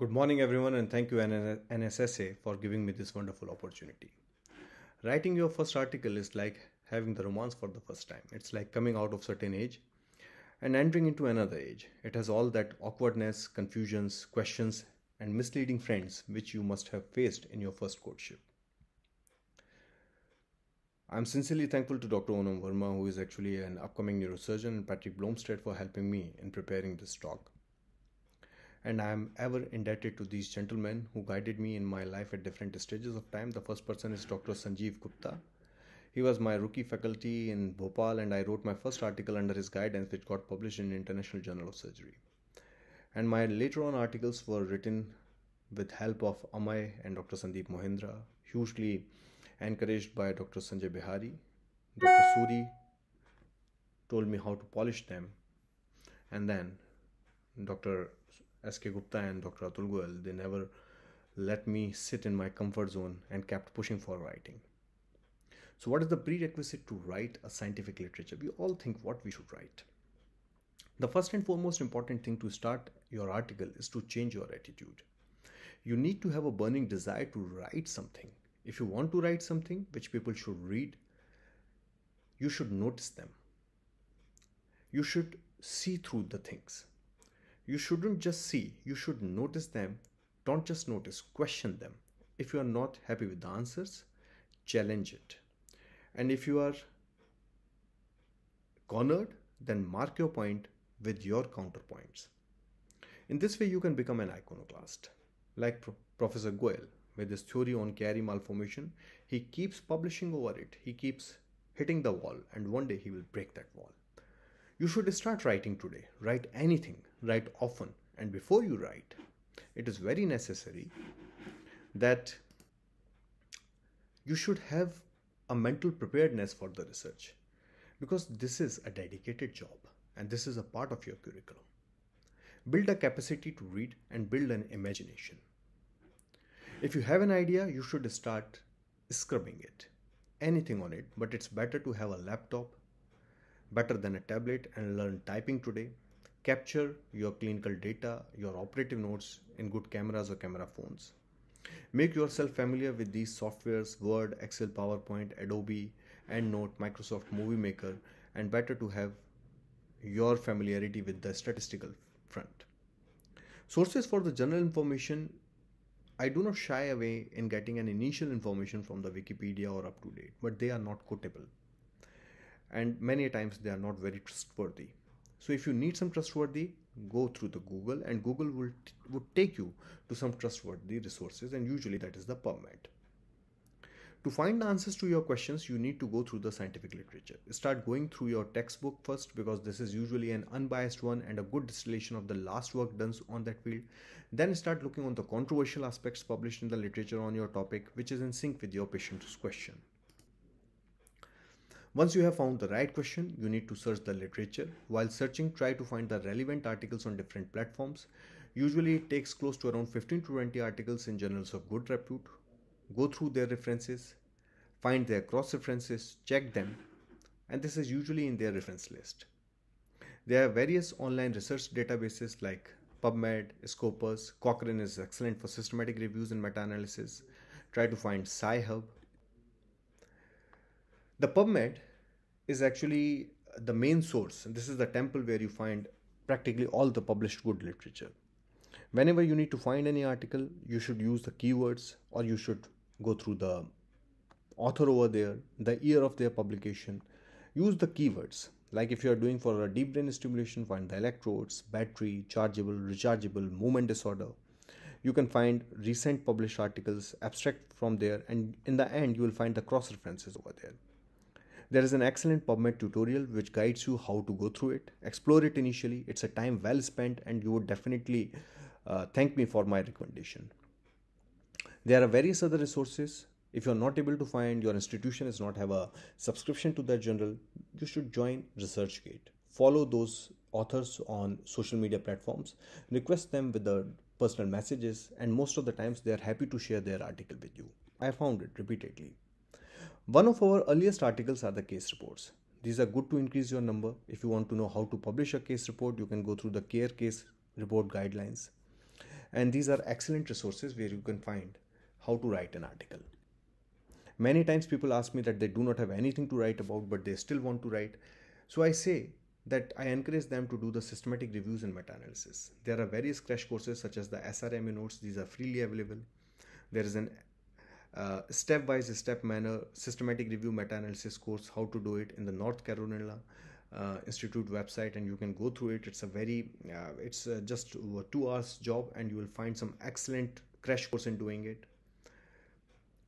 Good morning, everyone, and thank you, NSSA, for giving me this wonderful opportunity. Writing your first article is like having the romance for the first time. It's like coming out of certain age and entering into another age. It has all that awkwardness, confusions, questions, and misleading friends which you must have faced in your first courtship. I'm sincerely thankful to Dr. Onam Verma, who is actually an upcoming neurosurgeon, and Patrick Blomstead for helping me in preparing this talk. And I am ever indebted to these gentlemen who guided me in my life at different stages of time. The first person is Dr. Sanjeev Gupta. He was my rookie faculty in Bhopal, and I wrote my first article under his guidance, which got published in International Journal of Surgery. And my later on articles were written with help of Amay and Dr. Sandeep Mohindra, hugely encouraged by Dr. Sanjay Bihari. Dr. Suri told me how to polish them, and then Dr. S.K. Gupta and Dr. Atul Goyal, they never let me sit in my comfort zone and kept pushing for writing. So what is the prerequisite to write a scientific literature? We all think what we should write. The first and foremost important thing to start your article is to change your attitude. You need to have a burning desire to write something. If you want to write something which people should read, you should notice them. You should see through the things. You shouldn't just see, you should notice them. Don't just notice, question them. If you are not happy with the answers, challenge it. And if you are cornered, then mark your point with your counterpoints. In this way, you can become an iconoclast. Like Professor Goyal, with his theory on Chiari malformation, he keeps publishing over it. He keeps hitting the wall, and one day he will break that wall. You should start writing today. Write anything. Write often. And before you write, it is very necessary that you should have a mental preparedness for the research, because this is a dedicated job and this is a part of your curriculum. Build a capacity to read and build an imagination. If you have an idea, you should start scrubbing it. Anything on it, but it's better to have a laptop, better than a tablet, and learn typing today. Capture your clinical data, your operative notes in good cameras or camera phones. Make yourself familiar with these softwares: Word, Excel, PowerPoint, Adobe, EndNote, Microsoft Movie Maker, and better to have your familiarity with the statistical front. Sources for the general information: I do not shy away in getting an initial information from the Wikipedia or up to date, but they are not quotable. And many times they are not very trustworthy. So if you need some trustworthy, go through the Google, and Google would take you to some trustworthy resources, and usually that is the PubMed. To find the answers to your questions, you need to go through the scientific literature. Start going through your textbook first, because this is usually an unbiased one and a good distillation of the last work done on that field. Then start looking on the controversial aspects published in the literature on your topic, which is in sync with your patient's question. Once you have found the right question, you need to search the literature. While searching, try to find the relevant articles on different platforms. Usually it takes close to around 15 to 20 articles in journals of good repute. Go through their references, find their cross references, check them, and this is usually in their reference list. There are various online research databases like PubMed, Scopus. Cochrane is excellent for systematic reviews and meta-analysis. Try to find Sci-Hub. The PubMed is actually the main source, and this is the temple where you find practically all the published good literature. Whenever you need to find any article, you should use the keywords, or you should go through the author over there, the year of their publication. Use the keywords. Like if you are doing for a deep brain stimulation, find the electrodes, battery, chargeable, rechargeable, movement disorder. You can find recent published articles, abstract from there, and in the end, you will find the cross references over there. There is an excellent PubMed tutorial which guides you how to go through it. Explore it initially. It's a time well spent, and you would definitely thank me for my recommendation. There are various other resources. If you're not able to find, your institution does not have a subscription to that journal, you should join ResearchGate. Follow those authors on social media platforms. Request them with the personal messages, and most of the times they are happy to share their article with you. I found it repeatedly. One of our earliest articles are the case reports. These are good to increase your number. If you want to know how to publish a case report, you can go through the CARE case report guidelines. And these are excellent resources where you can find how to write an article. Many times people ask me that they do not have anything to write about, but they still want to write. So I say that I encourage them to do the systematic reviews and meta-analysis. There are various crash courses such as the SRMA notes. These are freely available. There is an step-by-step manner systematic review meta-analysis course, how to do it, in the North Carolina Institute website, and you can go through it. It's a very it's just a 2 hours job, and you will find some excellent crash course in doing it.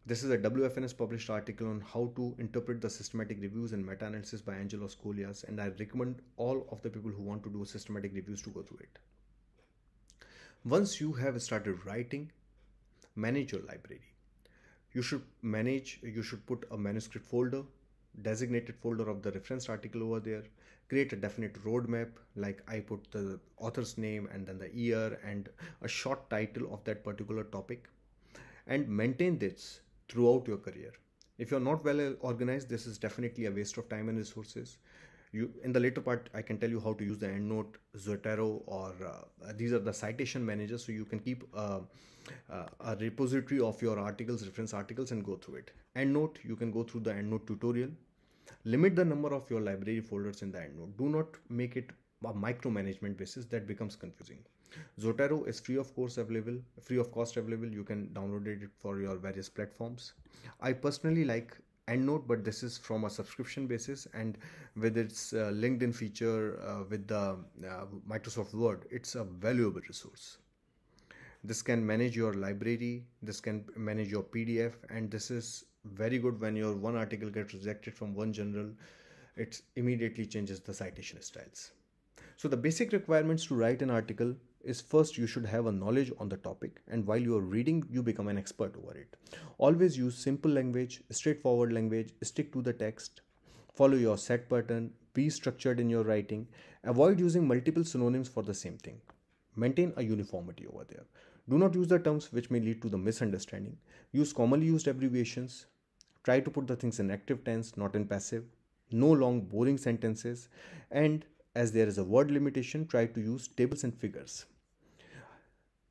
This is a WFNS published article on how to interpret the systematic reviews and meta-analysis by Angelo Scolias, and I recommend all of the people who want to do systematic reviews to go through it. Once you have started writing, manage your library. You should put a manuscript folder, designated folder of the reference article over there, create a definite roadmap, like I put the author's name and then the year and a short title of that particular topic, and maintain this throughout your career. If you're not well organized, this is definitely a waste of time and resources. In the later part, I can tell you how to use the EndNote, Zotero, or these are the citation managers, so you can keep a repository of your articles, reference articles, and go through it. EndNote, you can go through the EndNote tutorial. Limit the number of your library folders in the EndNote. Do not make it a micromanagement basis, that becomes confusing. Zotero is free of cost available. You can download it for your various platforms. I personally like EndNote, but this is from a subscription basis, and with its LinkedIn feature with the Microsoft Word, it's a valuable resource. This can manage your library, this can manage your PDF, and this is very good when your one article gets rejected from one journal. It immediately changes the citation styles. So the basic requirements to write an article is, first, you should have a knowledge on the topic, and while you are reading, you become an expert over it. Always use simple language, straightforward language, stick to the text, follow your set pattern, be structured in your writing, avoid using multiple synonyms for the same thing. Maintain a uniformity over there. Do not use the terms which may lead to the misunderstanding. Use commonly used abbreviations. Try to put the things in active tense, not in passive. No long, boring sentences. And as there is a word limitation, try to use tables and figures.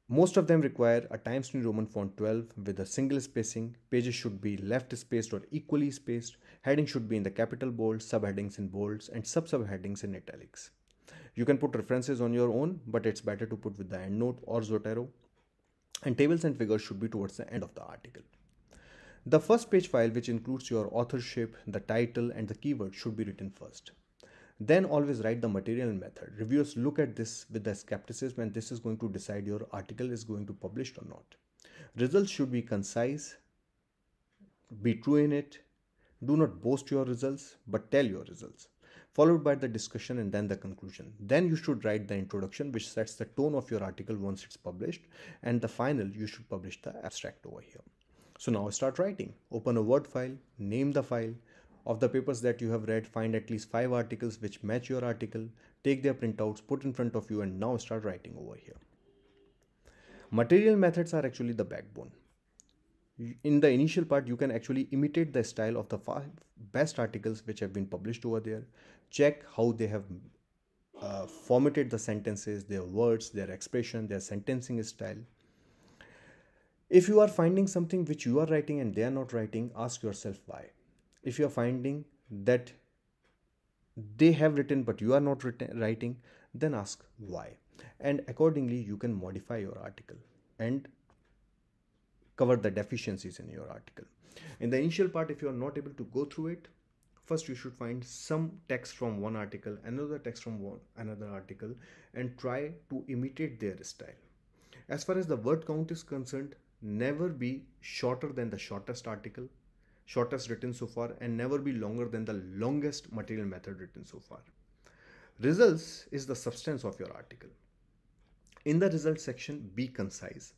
Most of them require a Times New Roman font 12 with a single spacing. Pages should be left spaced or equally spaced. Headings should be in the capital bold, subheadings in bolds, and sub-subheadings in italics. You can put references on your own, but it's better to put with the EndNote or Zotero. And tables and figures should be towards the end of the article. The first page file, which includes your authorship, the title, and the keyword, should be written first. Then always write the material and method. Reviewers look at this with the skepticism, and this is going to decide your article is going to be published or not. Results should be concise, be true in it. Do not boast your results, but tell your results. Followed by the discussion and then the conclusion. Then you should write the introduction, which sets the tone of your article once it's published, and the final, you should publish the abstract over here. So now start writing. Open a Word file, name the file. Of the papers that you have read, find at least 5 articles which match your article, take their printouts, put in front of you, and now start writing over here. Material methods are actually the backbone. In the initial part, you can actually imitate the style of the 5 best articles which have been published over there. Check how they have formatted the sentences, their words, their expression, their sentencing style. If you are finding something which you are writing and they are not writing, ask yourself why. If you are finding that they have written but you are not writing, then ask why. And accordingly, you can modify your article and cover the deficiencies in your article. In the initial part, if you are not able to go through it, first you should find some text from one article, another text from another article, and try to imitate their style. As far as the word count is concerned, never be shorter than the shortest article, shortest written so far, and never be longer than the longest material method written so far. Results is the substance of your article. In the results section, be concise.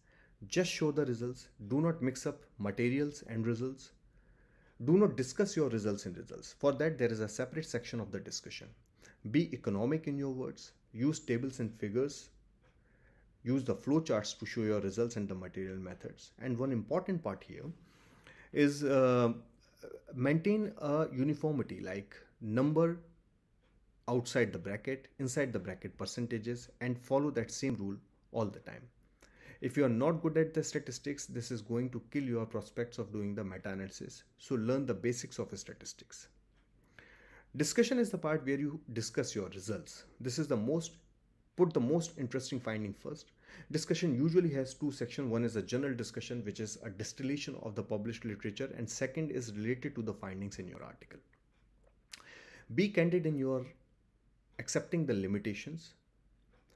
Just show the results. Do not mix up materials and results. Do not discuss your results in results. For that, there is a separate section of the discussion. Be economic in your words. Use tables and figures. Use the flowcharts to show your results and the material methods. And one important part here is maintain a uniformity, like number outside the bracket, inside the bracket percentages, and follow that same rule all the time. If you are not good at the statistics, this is going to kill your prospects of doing the meta-analysis. So learn the basics of statistics. Discussion is the part where you discuss your results. This is the most interesting finding first. Discussion usually has two sections. One is a general discussion, which is a distillation of the published literature, and second is related to the findings in your article. Be candid in your accepting the limitations,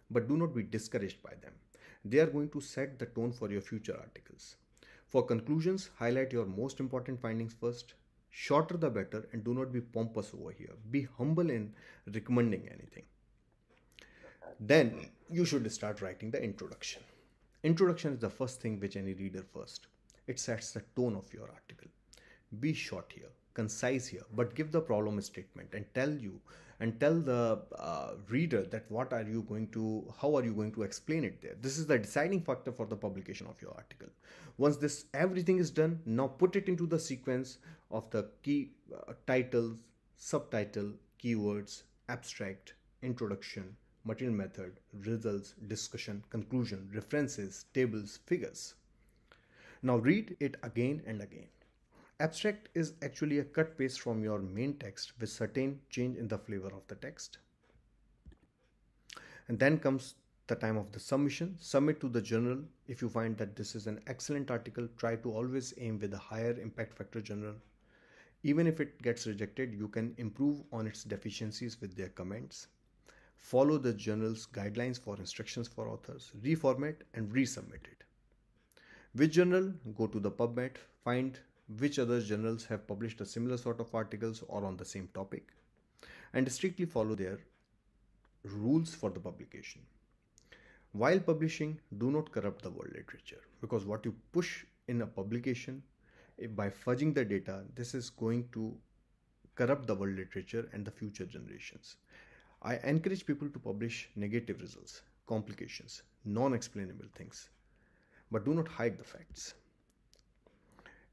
but do not be discouraged by them. They are going to set the tone for your future articles. For conclusions, highlight your most important findings first. Shorter the better, and do not be pompous over here. Be humble in recommending anything. Then you should start writing the introduction. Introduction is the first thing which any reader first. It sets the tone of your article. Be short here, concise here, but give the problem statement and tell the reader that how are you going to explain it there. This is the deciding factor for the publication of your article. Once this everything is done, now put it into the sequence of the key titles, subtitle, keywords, abstract, introduction, material method, results, discussion, conclusion, references, tables, figures. Now read it again and again. Abstract is actually a cut paste from your main text with certain change in the flavor of the text. And then comes the time of the submission. Submit to the journal. If you find that this is an excellent article, try to always aim with a higher impact factor journal. Even if it gets rejected, you can improve on its deficiencies with their comments. Follow the journal's guidelines for instructions for authors. Reformat and resubmit it. Which journal? Go to the PubMed. Find which other journals have published a similar sort of articles or on the same topic, and strictly follow their rules for the publication. While publishing, do not corrupt the world literature, because what you push in a publication by fudging the data, this is going to corrupt the world literature and the future generations. I encourage people to publish negative results, complications, non-explainable things, but do not hide the facts.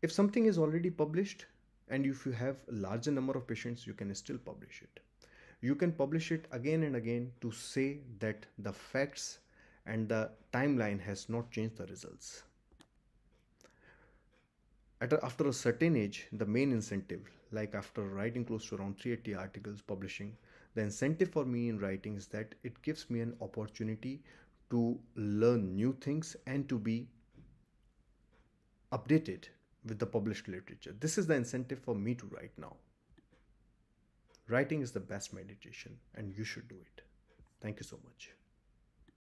If something is already published and if you have a larger number of patients, you can still publish it. You can publish it again and again to say that the facts and the timeline has not changed the results. After a certain age, the main incentive, like after writing close to around 380 articles publishing, the incentive for me in writing is that it gives me an opportunity to learn new things and to be updated with the published literature. This is the incentive for me to write now. Writing is the best meditation and you should do it. Thank you so much.